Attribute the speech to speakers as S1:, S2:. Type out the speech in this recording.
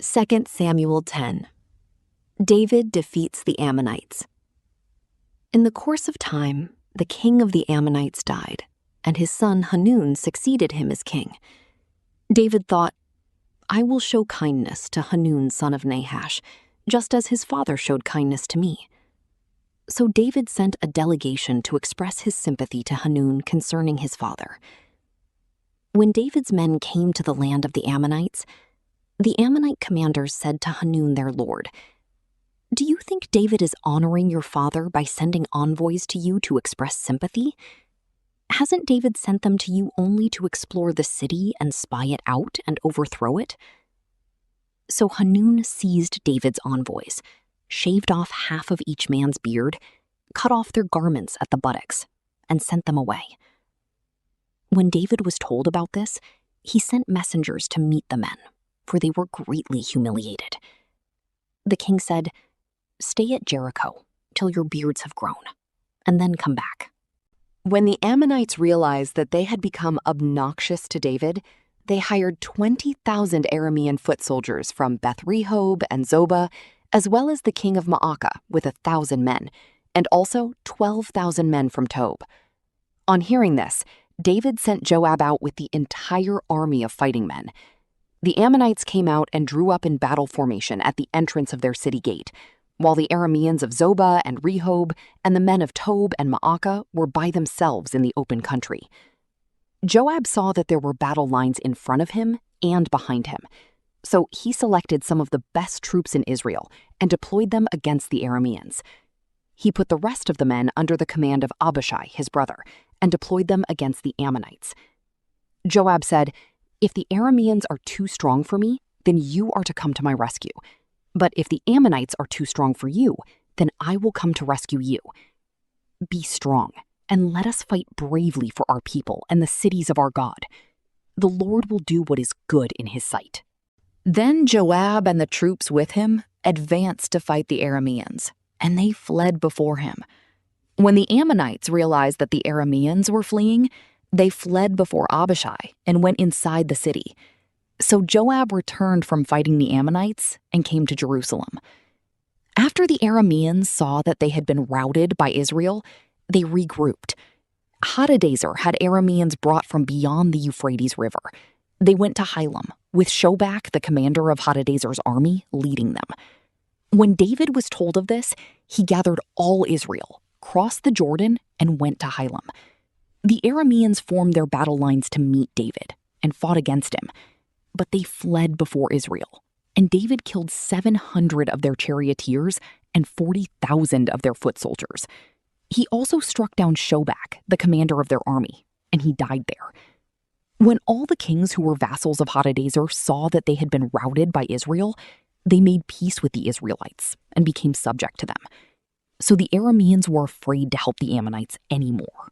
S1: 2 Samuel 10. David defeats the Ammonites. In the course of time, the king of the Ammonites died, and his son Hanun succeeded him as king. David thought, I will show kindness to Hanun son of Nahash, just as his father showed kindness to me. So David sent a delegation to express his sympathy to Hanun concerning his father. When David's men came to the land of the Ammonites, the Ammonite commanders said to Hanun their lord, Do you think David is honoring your father by sending envoys to you to express sympathy? Hasn't David sent them to you only to explore the city and spy it out and overthrow it? So Hanun seized David's envoys, shaved off half of each man's beard, cut off their garments at the buttocks, and sent them away. When David was told about this, he sent messengers to meet the men, for they were greatly humiliated. The king said, Stay at Jericho till your beards have grown, and then come back.
S2: When the Ammonites realized that they had become obnoxious to David, they hired 20,000 Aramean foot soldiers from Beth-rehob and Zobah, as well as the king of Maacah with 1,000 men, and also 12,000 men from Tob. On hearing this, David sent Joab out with the entire army of fighting men. The Ammonites came out and drew up in battle formation at the entrance of their city gate, while the Arameans of Zobah and Rehob and the men of Tob and Maacah were by themselves in the open country. Joab saw that there were battle lines in front of him and behind him, so he selected some of the best troops in Israel and deployed them against the Arameans. He put the rest of the men under the command of Abishai, his brother, and deployed them against the Ammonites. Joab said, If the Arameans are too strong for me, then you are to come to my rescue. But if the Ammonites are too strong for you, then I will come to rescue you. Be strong, and let us fight bravely for our people and the cities of our God. The Lord will do what is good in his sight.
S3: Then Joab and the troops with him advanced to fight the Arameans, and they fled before him. When the Ammonites realized that the Arameans were fleeing, they fled before Abishai and went inside the city. So Joab returned from fighting the Ammonites and came to Jerusalem. After the Arameans saw that they had been routed by Israel, they regrouped. Hadadezer had Arameans brought from beyond the Euphrates River. They went to Hilam, with Shobak, the commander of Hadadezer's army, leading them. When David was told of this, he gathered all Israel, crossed the Jordan, and went to Hilam. The Arameans formed their battle lines to meet David and fought against him, but they fled before Israel, and David killed 700 of their charioteers and 40,000 of their foot soldiers. He also struck down Shobak, the commander of their army, and he died there. When all the kings who were vassals of Hadadezer saw that they had been routed by Israel, they made peace with the Israelites and became subject to them. So the Arameans were afraid to help the Ammonites anymore.